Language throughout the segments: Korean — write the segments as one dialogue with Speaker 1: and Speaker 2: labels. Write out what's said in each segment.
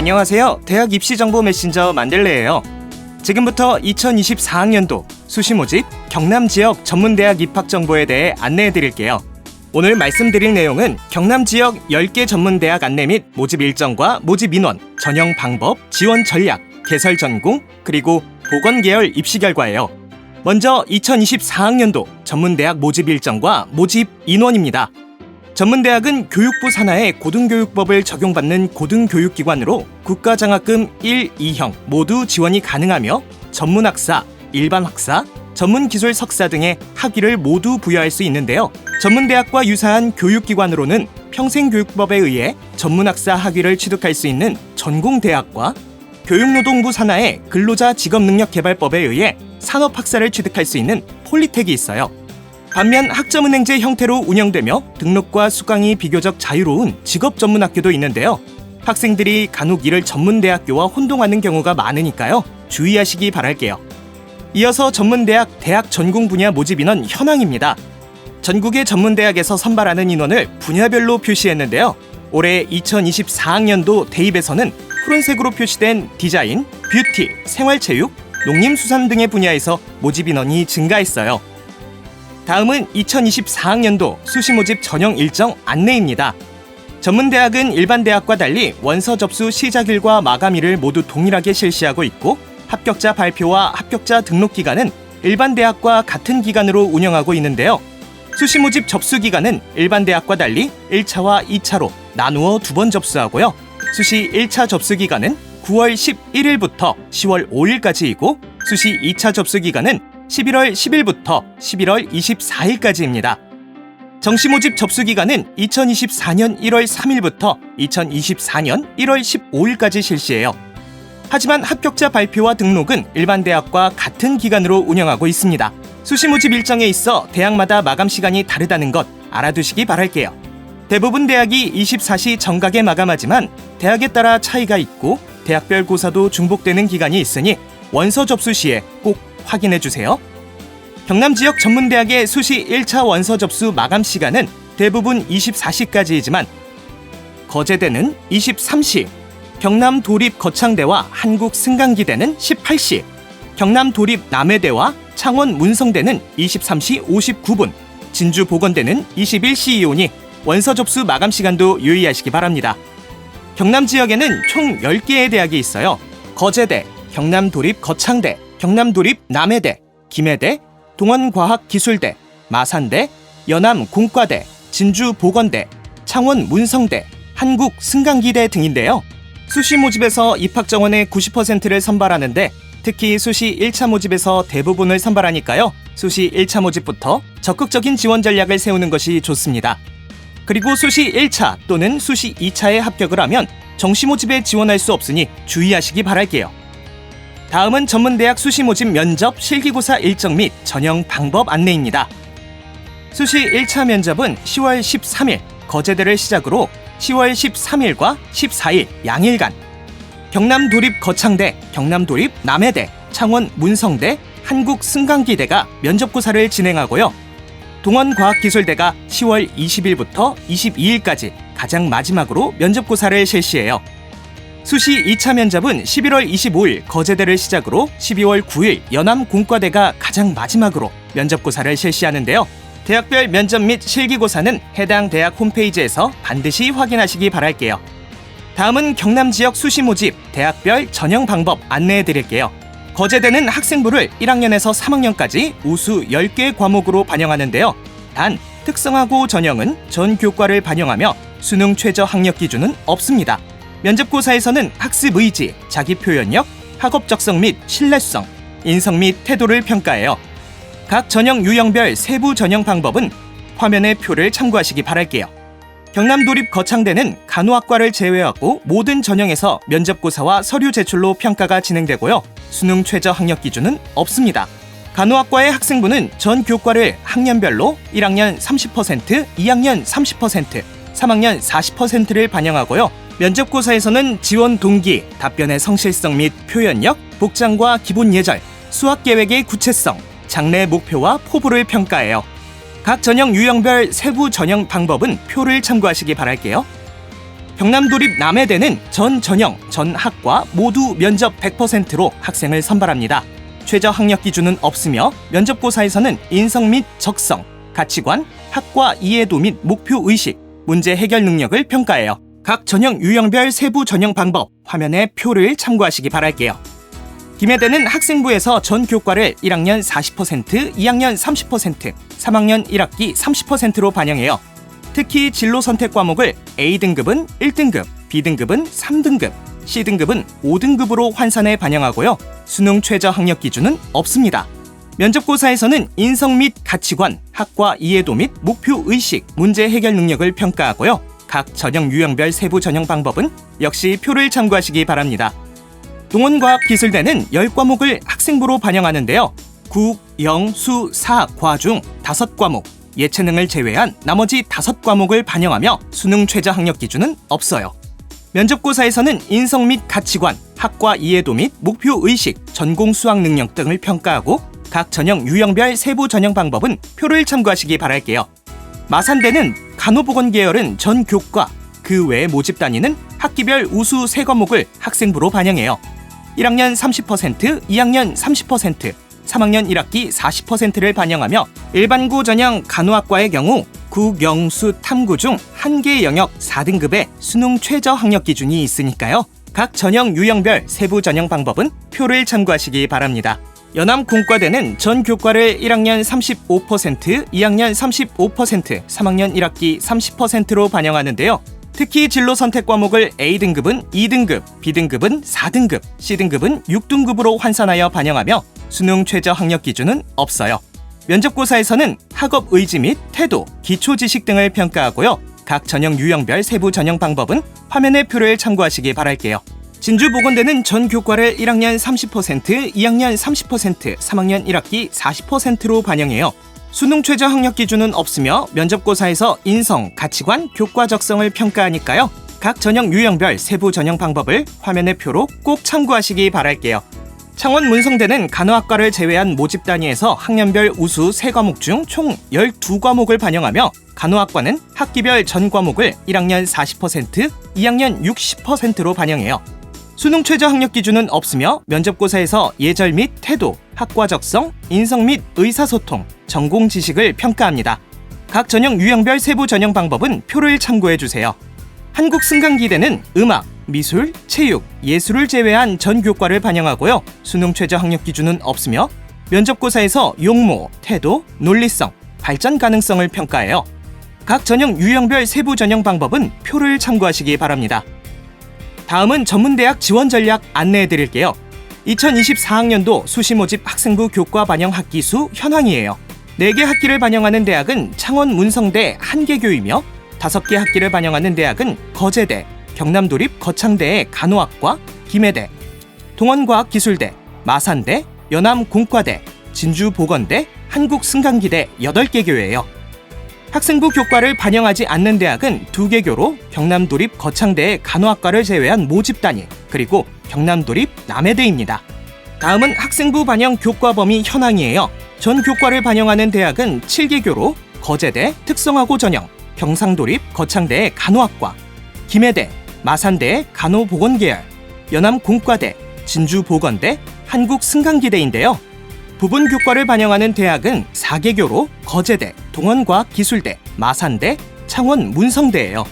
Speaker 1: 안녕하세요. 대학 입시정보 메신저 만들레예요. 지금부터 2024학년도 수시 모집 경남 지역 전문대학 입학 정보에 대해 안내해 드릴게요. 오늘 말씀드릴 내용은 경남 지역 10개 전문대학 안내 및 모집 일정과 모집 인원, 전형 방법, 지원 전략, 개설 전공, 그리고 보건 계열 입시 결과예요. 먼저 2024학년도 전문대학 모집 일정과 모집 인원입니다. 전문대학은 교육부 산하의 고등교육법을 적용받는 고등교육기관으로 국가장학금 1, 2형 모두 지원이 가능하며 전문학사, 일반학사, 전문기술 석사 등의 학위를 모두 부여할 수 있는데요. 전문대학과 유사한 교육기관으로는 평생교육법에 의해 전문학사 학위를 취득할 수 있는 전공대학과 교육노동부 산하의 근로자 직업능력개발법에 의해 산업학사를 취득할 수 있는 폴리텍이 있어요. 반면 학점은행제 형태로 운영되며 등록과 수강이 비교적 자유로운 직업전문학교도 있는데요. 학생들이 간혹 이를 전문대학교와 혼동하는 경우가 많으니까요. 주의하시기 바랄게요. 이어서 전문대학 대학 전공 분야 모집 인원 현황입니다. 전국의 전문대학에서 선발하는 인원을 분야별로 표시했는데요. 올해 2024학년도 대입에서는 푸른색으로 표시된 디자인, 뷰티, 생활체육, 농림수산 등의 분야에서 모집 인원이 증가했어요. 다음은 2024학년도 수시 모집 전형 일정 안내입니다. 전문대학은 일반 대학과 달리 원서 접수 시작일과 마감일을 모두 동일하게 실시하고 있고 합격자 발표와 합격자 등록 기간은 일반 대학과 같은 기간으로 운영하고 있는데요. 수시 모집 접수 기간은 일반 대학과 달리 1차와 2차로 나누어 2번 접수하고요. 수시 1차 접수 기간은 9월 11일부터 10월 5일까지이고 수시 2차 접수 기간은 11월 10일부터 11월 24일까지입니다. 정시 모집 접수 기간은 2024년 1월 3일부터 2024년 1월 15일까지 실시해요. 하지만 합격자 발표와 등록은 일반 대학과 같은 기간으로 운영하고 있습니다. 수시 모집 일정에 있어 대학마다 마감 시간이 다르다는 것 알아두시기 바랄게요. 대부분 대학이 24시 정각에 마감하지만 대학에 따라 차이가 있고 대학별 고사도 중복되는 기간이 있으니 원서 접수 시에 꼭 확인해주세요. 경남 지역 전문대학의 수시 1차 원서 접수 마감 시간은 대부분 24시까지이지만 거제대는 23시, 경남 도립 거창대와 한국 승강기대는 18시, 경남 도립 남해대와 창원 문성대는 23시 59분, 진주 보건대는 21시이오니 원서 접수 마감 시간도 유의하시기 바랍니다. 경남 지역에는 총 10개의 대학이 있어요. 거제대, 경남 도립 거창대, 경남 도립 남해대, 김해대, 동원과학기술대, 마산대, 연암 공과대, 진주 보건대, 창원 문성대, 한국 승강기대 등인데요. 수시 모집에서 입학 정원의 90%를 선발하는데 특히 수시 1차 모집에서 대부분을 선발하니까요. 수시 1차 모집부터 적극적인 지원 전략을 세우는 것이 좋습니다. 그리고 수시 1차 또는 수시 2차에 합격을 하면 정시 모집에 지원할 수 없으니 주의하시기 바랄게요. 다음은 전문대학 수시 모집 면접 실기고사 일정 및 전형 방법 안내입니다. 수시 1차 면접은 10월 13일 거제대를 시작으로 10월 13일과 14일 양일간 경남 도립 거창대, 경남 도립 남해대, 창원 문성대, 한국 승강기대가 면접고사를 진행하고요. 동원과학기술대가 10월 20일부터 22일까지 가장 마지막으로 면접고사를 실시해요. 수시 2차 면접은 11월 25일 거제대를 시작으로 12월 9일 연암 공과대가 가장 마지막으로 면접고사를 실시하는데요. 대학별 면접 및 실기고사는 해당 대학 홈페이지에서 반드시 확인하시기 바랄게요. 다음은 경남 지역 수시 모집 대학별 전형 방법 안내해 드릴게요. 거제대는 학생부를 1학년에서 3학년까지 우수 10개 과목으로 반영하는데요. 단 특성화고 전형은 전 교과를 반영하며 수능 최저 학력 기준은 없습니다. 면접고사에서는 학습 의지, 자기 표현력, 학업 적성 및 신뢰성, 인성 및 태도를 평가해요. 각 전형 유형별 세부 전형 방법은 화면의 표를 참고하시기 바랄게요. 경남 도립 거창대는 간호학과를 제외하고 모든 전형에서 면접고사와 서류 제출로 평가가 진행되고요. 수능 최저 학력 기준은 없습니다. 간호학과의 학생부는 전 교과를 학년별로 1학년 30%, 2학년 30%, 3학년 40%를 반영하고요. 면접고사에서는 지원 동기, 답변의 성실성 및 표현력, 복장과 기본 예절, 수학 계획의 구체성, 장래 목표와 포부를 평가해요. 각 전형 유형별 세부 전형 방법은 표를 참고하시기 바랄게요. 경남도립 남해대는 전 전형, 전 학과 모두 면접 100%로 학생을 선발합니다. 최저 학력 기준은 없으며 면접고사에서는 인성 및 적성, 가치관, 학과 이해도 및 목표 의식, 문제 해결 능력을 평가해요. 각 전형 유형별 세부 전형 방법, 화면에 표를 참고하시기 바랄게요. 김해대는 학생부에서 전 교과를 1학년 40%, 2학년 30%, 3학년 1학기 30%로 반영해요. 특히 진로 선택 과목을 A등급은 1등급, B등급은 3등급, C등급은 5등급으로 환산해 반영하고요. 수능 최저 학력 기준은 없습니다. 면접고사에서는 인성 및 가치관, 학과 이해도 및 목표 의식, 문제 해결 능력을 평가하고요. 각 전형 유형별 세부 전형 방법은 역시 표를 참고하시기 바랍니다. 동원과학기술대는 10과목을 학생부로 반영하는데요. 국, 영, 수, 사, 과 중 5과목, 예체능을 제외한 나머지 5과목을 반영하며 수능 최저 학력 기준은 없어요. 면접고사에서는 인성 및 가치관, 학과 이해도 및 목표 의식, 전공 수학 능력 등을 평가하고 각 전형 유형별 세부 전형 방법은 표를 참고하시기 바랄게요. 마산대는 간호보건 계열은 전 교과, 그 외 모집 단위는 학기별 우수 3과목을 학생부로 반영해요. 1학년 30%, 2학년 30%, 3학년 1학기 40%를 반영하며 일반고 전형 간호학과의 경우 국, 영, 수, 탐구 중 한 개 영역 4등급의 수능 최저 학력 기준이 있으니까요. 각 전형 유형별 세부 전형 방법은 표를 참고하시기 바랍니다. 연암공과대는 전 교과를 1학년 35%, 2학년 35%, 3학년 1학기 30%로 반영하는데요. 특히 진로 선택 과목을 A등급은 2등급, B등급은 4등급, C등급은 6등급으로 환산하여 반영하며 수능 최저 학력 기준은 없어요. 면접고사에서는 학업 의지 및 태도, 기초 지식 등을 평가하고요. 각 전형 유형별 세부 전형 방법은 화면의 표를 참고하시기 바랄게요. 진주보건대는 전 교과를 1학년 30%, 2학년 30%, 3학년 1학기 40%로 반영해요. 수능 최저 학력 기준은 없으며 면접고사에서 인성, 가치관, 교과 적성을 평가하니까요. 각 전형 유형별 세부 전형 방법을 화면의 표로 꼭 참고하시기 바랄게요. 창원 문성대는 간호학과를 제외한 모집 단위에서 학년별 우수 3과목 중 총 12과목을 반영하며 간호학과는 학기별 전 과목을 1학년 40%, 2학년 60%로 반영해요. 수능 최저 학력 기준은 없으며 면접고사에서 예절 및 태도, 학과 적성, 인성 및 의사소통, 전공 지식을 평가합니다. 각 전형 유형별 세부 전형 방법은 표를 참고해주세요. 한국승강기대는 음악, 미술, 체육, 예술을 제외한 전 교과를 반영하고요. 수능 최저 학력 기준은 없으며 면접고사에서 용모, 태도, 논리성, 발전 가능성을 평가해요. 각 전형 유형별 세부 전형 방법은 표를 참고하시기 바랍니다. 다음은 전문대학 지원 전략 안내해드릴게요. 2024학년도 수시 모집 학생부 교과 반영 학기 수 현황이에요. 4개 학기를 반영하는 대학은 창원 문성대 1개교이며 5개 학기를 반영하는 대학은 거제대, 경남도립 거창대의 간호학과, 김해대, 동원과학기술대, 마산대, 연암공과대, 진주보건대, 한국승강기대 8개 교예요. 학생부 교과를 반영하지 않는 대학은 2개 교로 경남도립 거창대의 간호학과를 제외한 모집 단위, 그리고 경남도립 남해대입니다. 다음은 학생부 반영 교과 범위 현황이에요. 전 교과를 반영하는 대학은 7개 교로 거제대 특성화고 전형, 경상도립 거창대의 간호학과, 김해대, 마산대의 간호보건계열, 연암공과대, 진주보건대, 한국승강기대인데요. 부분 교과를 반영하는 대학은 4개 교로 거제대, 동원과학기술대, 마산대, 창원 문성대예요.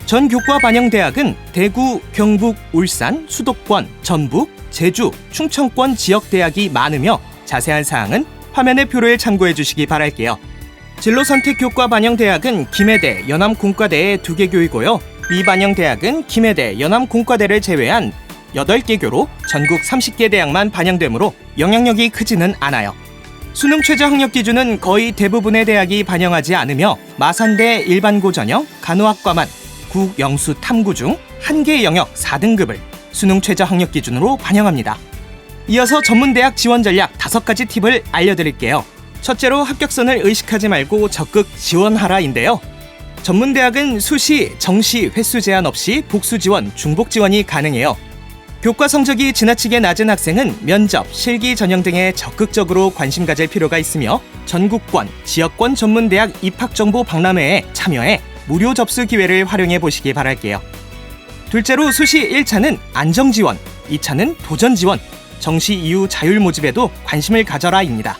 Speaker 1: 전 교과 반영 대학은 대구, 경북, 울산, 수도권, 전북, 제주, 충청권 지역 대학이 많으며 자세한 사항은 화면의 표를 참고해 주시기 바랄게요. 진로 선택 교과 반영 대학은 김해대, 연암공과대의 2개 교이고요. 미반영 대학은 김해대, 연암공과대를 제외한 8개 교로 전국 30개 대학만 반영되므로 영향력이 크지는 않아요. 수능 최저 학력 기준은 거의 대부분의 대학이 반영하지 않으며 마산대 일반고 전형, 간호학과만 국, 영수, 탐구 중 1개 영역 4등급을 수능 최저 학력 기준으로 반영합니다. 이어서 전문대학 지원 전략 5가지 팁을 알려드릴게요. 첫째로 합격선을 의식하지 말고 적극 지원하라인데요. 전문대학은 수시, 정시 횟수 제한 없이 복수 지원, 중복 지원이 가능해요. 교과 성적이 지나치게 낮은 학생은 면접, 실기 전형 등에 적극적으로 관심 가질 필요가 있으며 전국권, 지역권 전문대학 입학정보 박람회에 참여해 무료 접수 기회를 활용해 보시기 바랄게요. 둘째로 수시 1차는 안정지원, 2차는 도전지원, 정시 이후 자율 모집에도 관심을 가져라입니다.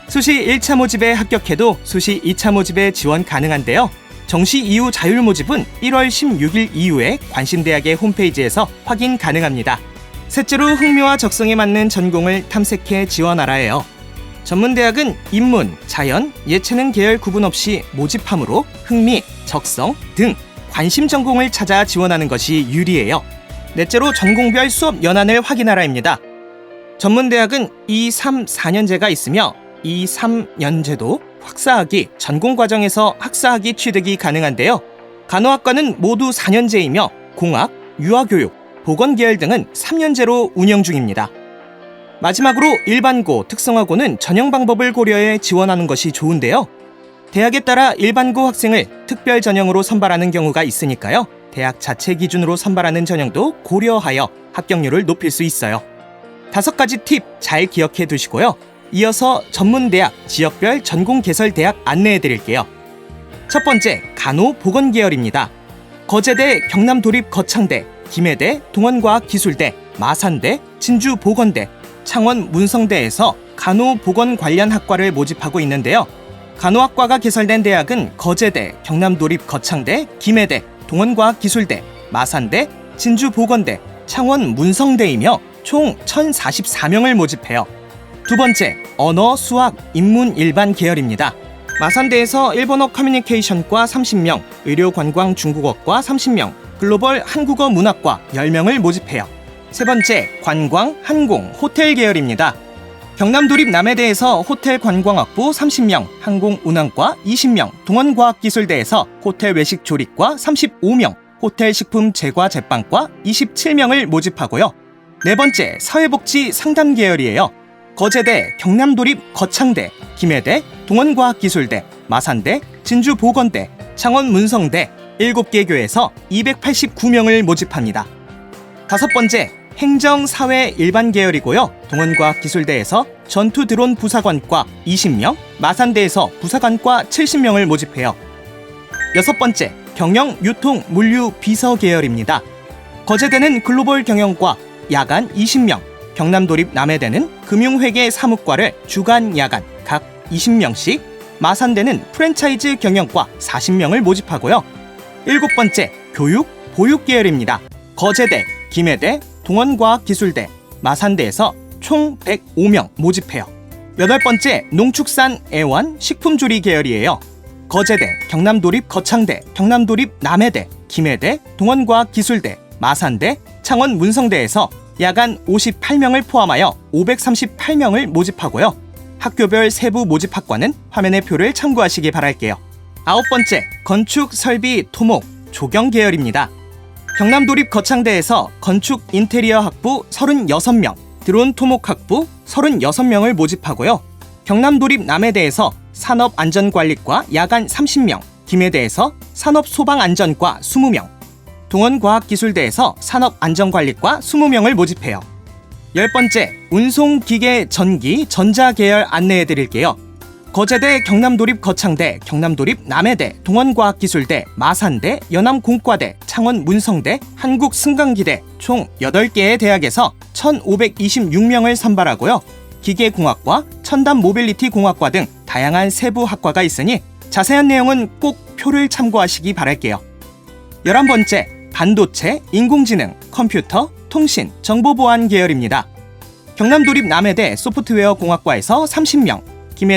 Speaker 1: 수시 1차 모집에 합격해도 수시 2차 모집에 지원 가능한데요. 정시 이후 자율 모집은 1월 16일 이후에 관심대학의 홈페이지에서 확인 가능합니다. 셋째로 흥미와 적성에 맞는 전공을 탐색해 지원하라예요. 전문대학은 인문, 자연, 예체능 계열 구분 없이 모집함으로 흥미, 적성 등 관심 전공을 찾아 지원하는 것이 유리해요. 넷째로 전공별 수업 연한을 확인하라입니다. 전문대학은 2, 3, 4년제가 있으며 2, 3년제도 학사학위, 전공과정에서 학사학위 취득이 가능한데요. 간호학과는 모두 4년제이며 공학, 유아교육, 보건계열 등은 3년제로 운영 중입니다. 마지막으로 일반고, 특성화고는 전형 방법을 고려해 지원하는 것이 좋은데요. 대학에 따라 일반고 학생을 특별 전형으로 선발하는 경우가 있으니까요. 대학 자체 기준으로 선발하는 전형도 고려하여 합격률을 높일 수 있어요. 5가지 팁 잘 기억해 두시고요. 이어서 전문대학, 지역별 전공 개설 대학 안내해 드릴게요. 첫 번째, 간호보건계열입니다. 거제대, 경남도립 거창대, 김해대, 동원과학기술대, 마산대, 진주보건대, 창원 문성대에서 간호보건 관련 학과를 모집하고 있는데요. 간호학과가 개설된 대학은 거제대, 경남도립 거창대, 김해대, 동원과학기술대, 마산대, 진주보건대, 창원 문성대이며 총 1,044명을 모집해요. 두 번째, 언어, 수학, 인문 일반 계열입니다. 마산대에서 일본어 커뮤니케이션과 30명, 의료관광 중국어과 30명, 글로벌 한국어 문학과 10명을 모집해요. 세 번째, 관광, 항공, 호텔 계열입니다. 경남도립 남해대에서 호텔 관광학부 30명, 항공운항과 20명, 동원과학기술대에서 호텔 외식 조리과 35명, 호텔 식품 제과 제빵과 27명을 모집하고요. 네 번째, 사회복지 상담 계열이에요. 거제대, 경남도립 거창대, 김해대, 동원과학기술대, 마산대, 진주보건대, 창원 문성대 7개 교에서 289명을 모집합니다. 다섯 번째, 행정사회 일반 계열이고요. 동원과학기술대에서 전투드론 부사관과 20명, 마산대에서 부사관과 70명을 모집해요. 여섯 번째, 경영, 유통, 물류, 비서 계열입니다. 거제대는 글로벌 경영과 야간 20명, 경남도립 남해대는 금융회계 사무과를 주간 야간 각 20명씩, 마산대는 프랜차이즈 경영과 40명을 모집하고요. 일곱 번째, 교육, 보육 계열입니다. 거제대, 김해대, 동원과학기술대, 마산대에서 총 105명 모집해요. 여덟 번째, 농축산, 애완, 식품조리 계열이에요. 거제대, 경남도립 거창대, 경남도립 남해대, 김해대, 동원과학기술대, 마산대, 창원 문성대에서 야간 58명을 포함하여 538명을 모집하고요. 학교별 세부 모집 학과는 화면의 표를 참고하시기 바랄게요. 아홉 번째, 건축, 설비, 토목, 조경 계열입니다. 경남도립 거창대에서 건축 인테리어 학부 36명, 드론 토목 학부 36명을 모집하고요. 경남도립 남해대에서 산업안전관리과 야간 30명, 김해대에서 산업소방안전과 20명, 동원과학기술대에서 산업안전관리과 20명을 모집해요. 열 번째, 운송기계, 전기, 전자 계열 안내해 드릴게요. 거제대, 경남도립 거창대, 경남도립 남해대, 동원과학기술대, 마산대, 연암공과대, 창원 문성대, 한국승강기대 총 8개의 대학에서 1,526명을 선발하고요. 기계공학과, 첨단모빌리티공학과 등 다양한 세부 학과가 있으니 자세한 내용은 꼭 표를 참고하시기 바랄게요. 11번째, 반도체, 인공지능, 컴퓨터, 통신, 정보보안 계열입니다. 경남도립 남해대 소프트웨어 공학과에서 30명,